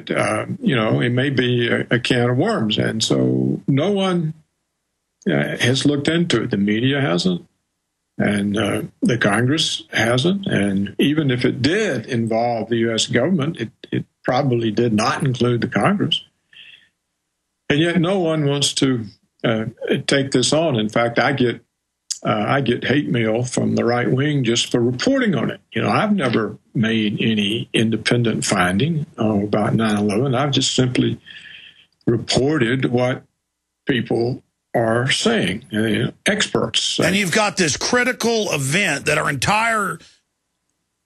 it, it may be a can of worms. And so no one has looked into it. The media hasn't, and the Congress hasn't. And even if it did involve the U.S. government, it probably did not include the Congress. And yet no one wants to take this on. In fact, I get hate mail from the right wing just for reporting on it. I've never made any independent finding about 9/11. I've just simply reported what people are saying, experts. And you've got this critical event that our entire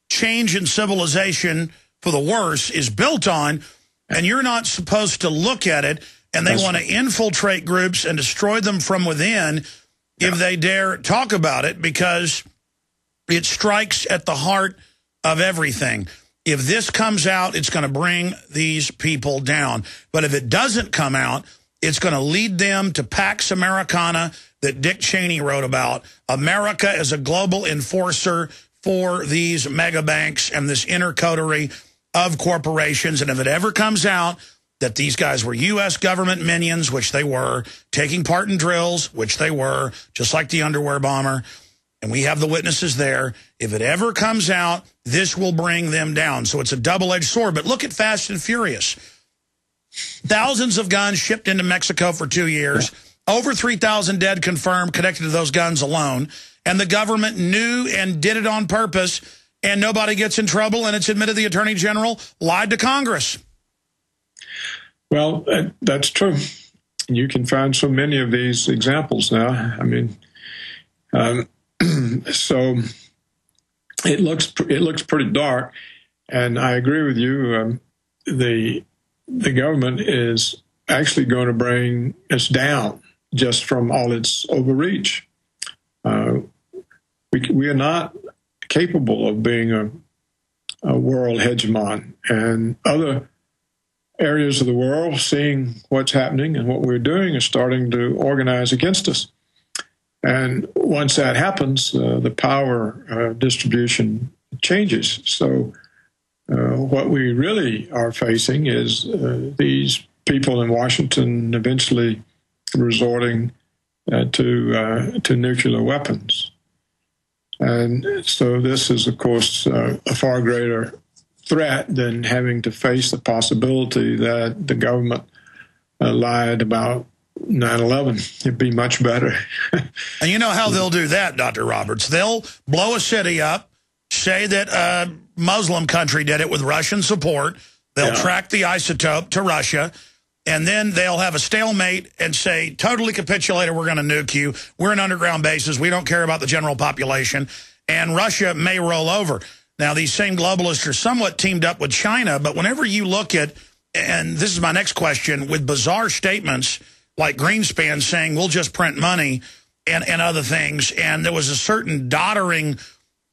change in civilization for the worse is built on, and you're not supposed to look at it, and they want to infiltrate groups and destroy them from within if they dare talk about it, because it strikes at the heart of everything. If this comes out, it's going to bring these people down. But if it doesn't come out, it's going to lead them to Pax Americana that Dick Cheney wrote about. America as a global enforcer for these mega banks and this intercoterie of corporations. And if it ever comes out that these guys were U.S. government minions, which they were, taking part in drills, which they were, just like the underwear bomber, and we have the witnesses there, if it ever comes out, this will bring them down. So it's a double-edged sword. But look at Fast and Furious. Thousands of guns shipped into Mexico for 2 years. Yeah. Over 3,000 dead confirmed connected to those guns alone. And the government knew and did it on purpose, and nobody gets in trouble, and it's admitted the Attorney General lied to Congress. Well, that's true. You can find so many of these examples now. I mean, so it looks pretty dark, and I agree with you. The government is actually going to bring us down just from all its overreach. We are not capable of being a world hegemon, and other areas of the world, seeing what's happening and what we're doing, is starting to organize against us. And once that happens, the power distribution changes. So what we really are facing is these people in Washington eventually resorting to nuclear weapons. And so this is, of course, a far greater threat than having to face the possibility that the government lied about 9/11. It'd be much better. And you know how they'll do that, Dr. Roberts? They'll blow a city up, say that a Muslim country did it with Russian support. They'll track the isotope to Russia, and then they'll have a stalemate and say, totally capitulated, we're going to nuke you. We're in underground bases. We don't care about the general population. And Russia may roll over. Now, these same globalists are somewhat teamed up with China, but whenever you look at, and this is my next question, with bizarre statements like Greenspan saying, we'll just print money and other things, and there was a certain doddering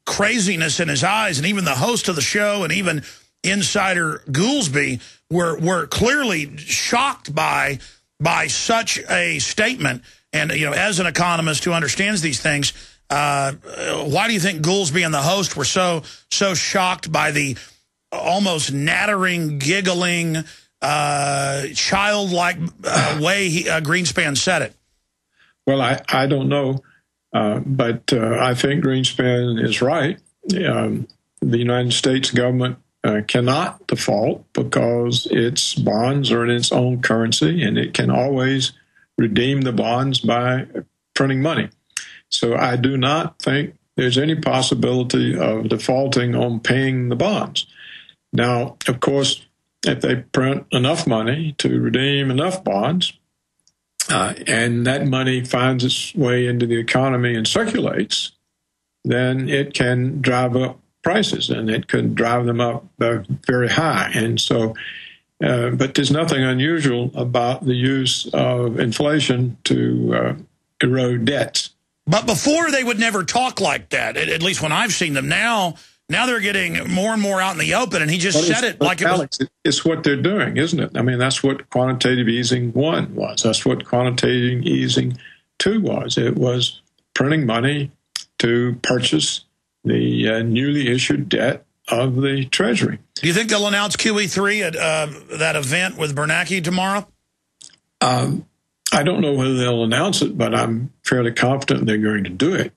craziness in his eyes, and even the host of the show and even insider Goolsbee were clearly shocked by such a statement. And, as an economist who understands these things, why do you think Goolsbee and the host were so shocked by the almost nattering, giggling, childlike way Greenspan said it? Well, I don't know, but I think Greenspan is right. The United States government cannot default because its bonds are in its own currency, and it can always redeem the bonds by printing money. So I do not think there's any possibility of defaulting on paying the bonds. Now, of course, if they print enough money to redeem enough bonds, and that money finds its way into the economy and circulates, then it can drive up prices, and it could drive them up very high. And so, but there's nothing unusual about the use of inflation to erode debts. But before, they would never talk like that, at least when I've seen them. Now they're getting more and more out in the open, and he just said it like Alex, it's what they're doing, isn't it? I mean, that's what quantitative easing 1 was. That's what quantitative easing 2 was. It was printing money to purchase the newly issued debt of the Treasury. Do you think they'll announce QE3 at that event with Bernanke tomorrow? I don't know whether they'll announce it, but I'm fairly confident they're going to do it.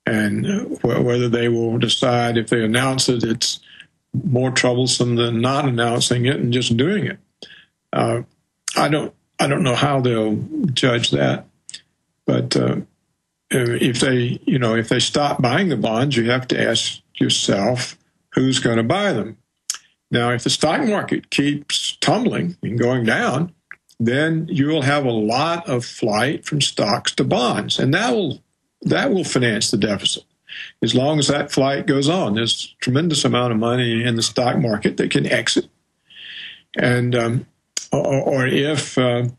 And whether they will decide, if they announce it, it's more troublesome than not announcing it and just doing it. I don't know how they'll judge that. But if they stop buying the bonds, you have to ask yourself, who's going to buy them? Now, if the stock market keeps tumbling and going down, then you'll have a lot of flight from stocks to bonds, and that will finance the deficit. As long as that flight goes on, there's a tremendous amount of money in the stock market that can exit. And or if the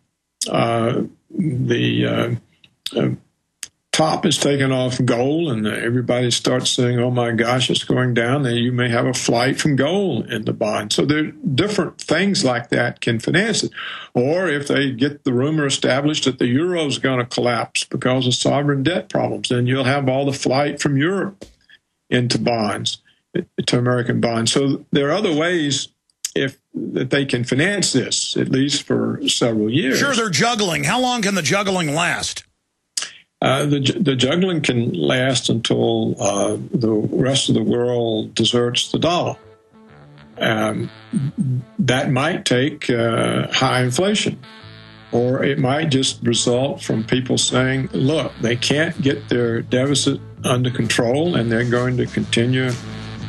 top is taken off gold and everybody starts saying, oh my gosh, it's going down, then you may have a flight from gold in the bond. So there are different things like that can finance it. Or if they get the rumor established that the euro is going to collapse because of sovereign debt problems, then you'll have all the flight from Europe into bonds, to American bonds. So there are other ways that they can finance this, at least for several years. Sure, they're juggling. How long can the juggling last? The juggling can last until the rest of the world deserts the dollar. That might take high inflation, or it might just result from people saying, look, they can't get their deficit under control, and they're going to continue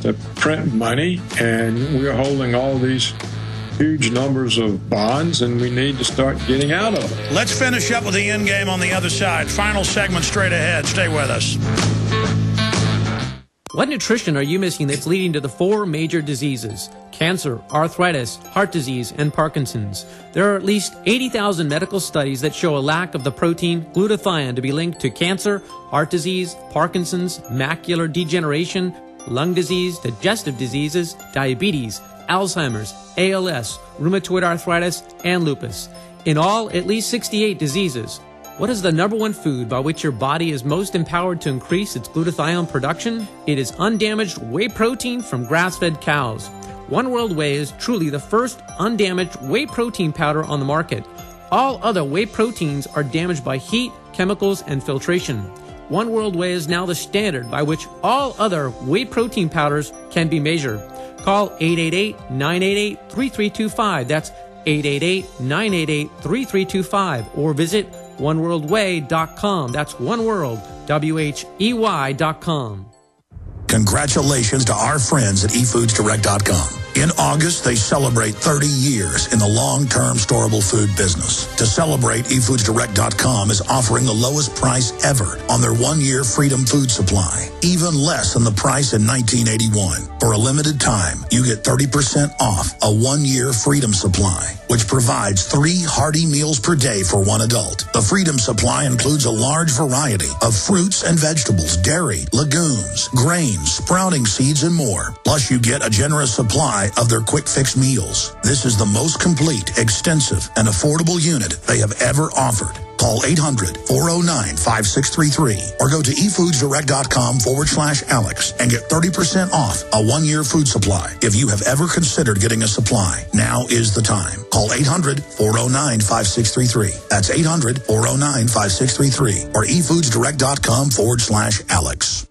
to print money, and we're holding all these huge numbers of bonds, and we need to start getting out of it. Let's finish up with the end game on the other side. Final segment straight ahead. Stay with us. What nutrition are you missing that's leading to the 4 major diseases? Cancer, arthritis, heart disease, and Parkinson's. There are at least 80,000 medical studies that show a lack of the protein glutathione to be linked to cancer, heart disease, Parkinson's, macular degeneration, lung disease, digestive diseases, diabetes, Alzheimer's, ALS, rheumatoid arthritis, and lupus. In all, at least 68 diseases. What is the #1 food by which your body is most empowered to increase its glutathione production? It is undamaged whey protein from grass-fed cows. One World Whey is truly the first undamaged whey protein powder on the market. All other whey proteins are damaged by heat, chemicals, and filtration. One World Whey is now the standard by which all other whey protein powders can be measured. Call 888-988-3325. That's 888-988-3325. Or visit oneworldwhey.com. That's oneworld, WHEY.com. Congratulations to our friends at eFoodsDirect.com. In August, they celebrate 30 years in the long-term storable food business. To celebrate, eFoodsDirect.com is offering the lowest price ever on their 1-year Freedom Food Supply, even less than the price in 1981. For a limited time, you get 30% off a 1-year Freedom Supply, which provides 3 hearty meals per day for one adult. The Freedom Supply includes a large variety of fruits and vegetables, dairy, legumes, grains, sprouting seeds, and more. Plus, you get a generous supply of their quick fix meals. This is the most complete, extensive, and affordable unit they have ever offered. Call 800-409-5633 or go to eFoodsDirect.com/Alex and get 30% off a 1-year food supply. If you have ever considered getting a supply, now is the time. Call 800-409-5633. That's 800-409-5633 or eFoodsDirect.com/Alex.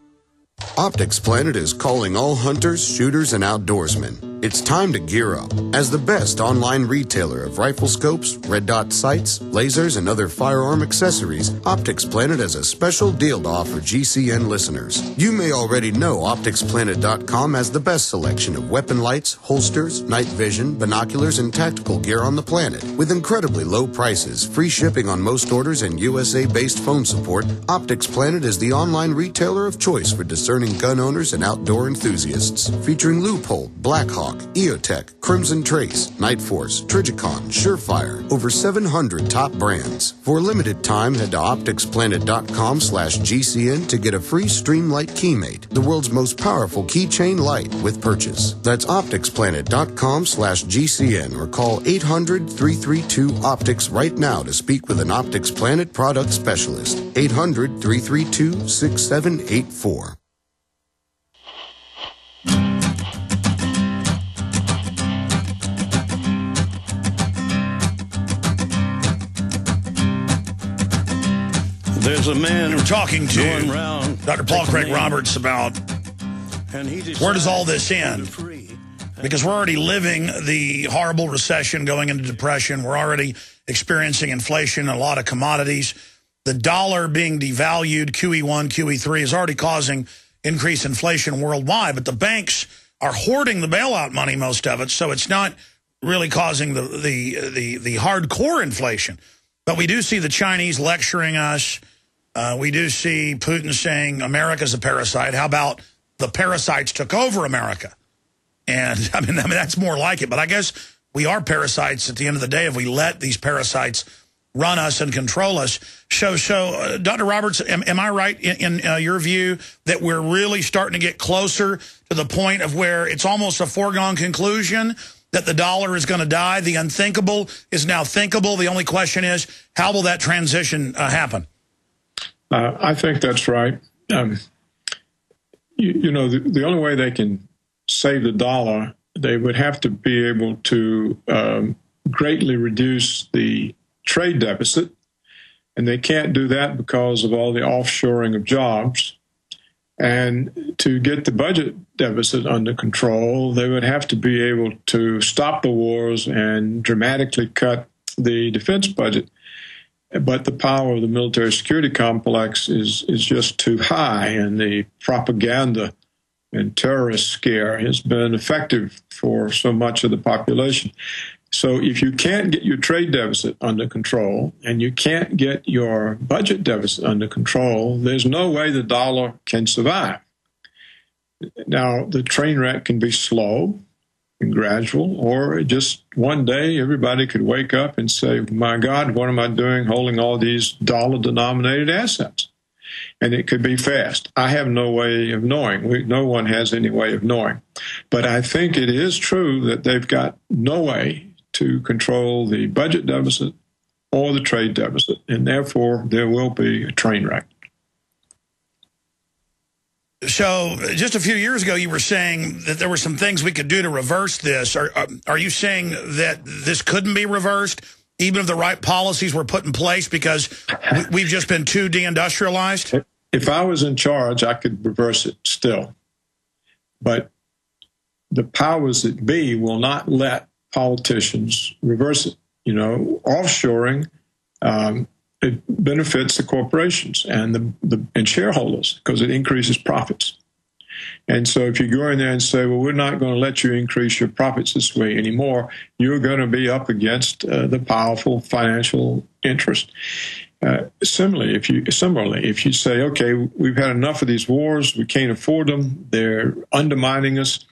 Optics Planet is calling all hunters, shooters, and outdoorsmen. It's time to gear up. As the best online retailer of rifle scopes, red dot sights, lasers, and other firearm accessories, Optics Planet has a special deal to offer GCN listeners. You may already know OpticsPlanet.com has the best selection of weapon lights, holsters, night vision, binoculars, and tactical gear on the planet. With incredibly low prices, free shipping on most orders, and USA-based phone support, Optics Planet is the online retailer of choice for discerning gun owners and outdoor enthusiasts. Featuring Loophole, Blackhawk, EOTech, Crimson Trace, Night Force, Trijicon, Surefire, over 700 top brands. For a limited time, head to OpticsPlanet.com/GCN to get a free Streamlight Keymate, the world's most powerful keychain light with purchase. That's OpticsPlanet.com/GCN or call 800-332-OPTICS right now to speak with an Optics Planet product specialist. 800-332-6784. There's a man we're talking to round, Dr. Paul Craig Roberts about where does all this end? Because we're already living the horrible recession, going into depression. We're already experiencing inflation in a lot of commodities. The dollar being devalued, QE1, QE3, is already causing increased inflation worldwide. But the banks are hoarding the bailout money, most of it, so it's not really causing the hardcore inflation. But we do see the Chinese lecturing us. We do see Putin saying America's a parasite. How about the parasites took over America? And I mean that's more like it. But I guess we are parasites at the end of the day if we let these parasites run us and control us. So Dr. Roberts, am I right in your view that we're really starting to get closer to the point of where it's almost a foregone conclusion that the dollar is going to die? The unthinkable is now thinkable. The only question is, how will that transition happen? I think that's right. You know, the only way they can save the dollar, they would have to be able to greatly reduce the trade deficit, and they can't do that because of all the offshoring of jobs. And to get the budget deficit under control, they would have to be able to stop the wars and dramatically cut the defense budget. But the power of the military security complex is just too high, and the propaganda and terrorist scare has been effective for so much of the population. So if you can't get your trade deficit under control and you can't get your budget deficit under control, there's no way the dollar can survive. Now, the train wreck can be slow and gradual, or just one day everybody could wake up and say, my God, what am I doing holding all these dollar-denominated assets? And it could be fast. I have no way of knowing. No one has any way of knowing. But I think it is true that they've got no way to control the budget deficit or the trade deficit, and therefore there will be a train wreck. So just a few years ago, you were saying that there were some things we could do to reverse this. Are you saying that this couldn't be reversed, even if the right policies were put in place, because we've just been too deindustrialized? If I was in charge, I could reverse it still. But the powers that be will not let politicians reverse it. You know, offshoring, it benefits the corporations and and shareholders because it increases profits. And so if you go in there and say, well, we're not going to let you increase your profits this way anymore, you're going to be up against the powerful financial interest. Similarly, if you say, okay, we've had enough of these wars, we can't afford them, they're undermining us,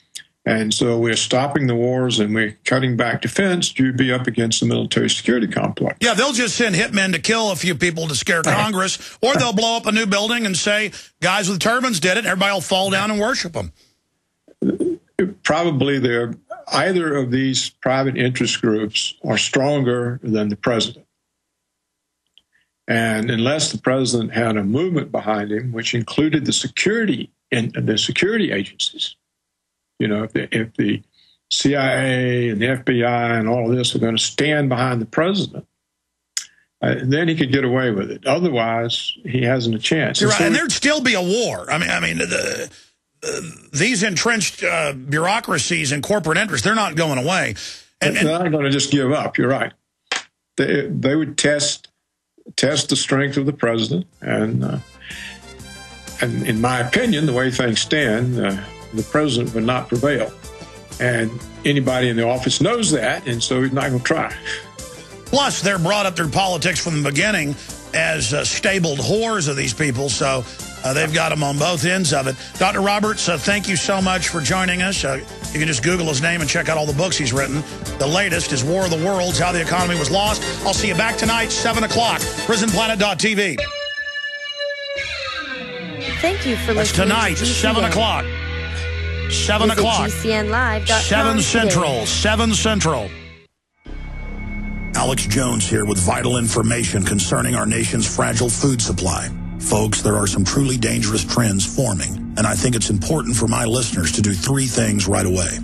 and so we're stopping the wars and we're cutting back defense, you'd be up against the military security complex. Yeah, they'll just send hitmen to kill a few people to scare Congress, or they'll blow up a new building and say, guys with turbans did it, and everybody will fall down and worship them. Probably either of these private interest groups are stronger than the president. And unless the president had a movement behind him, which included the security agencies, you know, if the CIA and the FBI and all of this are going to stand behind the president, then he could get away with it. Otherwise, he hasn't a chance. You're right, and there'd still be a war. I mean, these entrenched bureaucracies and corporate interests, they're not going away. And they're not going to just give up. You're right. They would test the strength of the president, and in my opinion, the way things stand, the president would not prevail. And anybody in the office knows that, and so he's not going to try. Plus, they're brought up through politics from the beginning as stabled whores of these people, so they've got them on both ends of it. Dr. Roberts, thank you so much for joining us. You can just Google his name and check out all the books he's written. The latest is War of the Worlds, How the Economy Was Lost. I'll see you back tonight, 7 o'clock, prisonplanet.tv. Thank you for listening. That's tonight, 7 o'clock. 7 o'clock. GCNlive.com 7 Central. 7 Central. Alex Jones here with vital information concerning our nation's fragile food supply. Folks, there are some truly dangerous trends forming, and I think it's important for my listeners to do 3 things right away.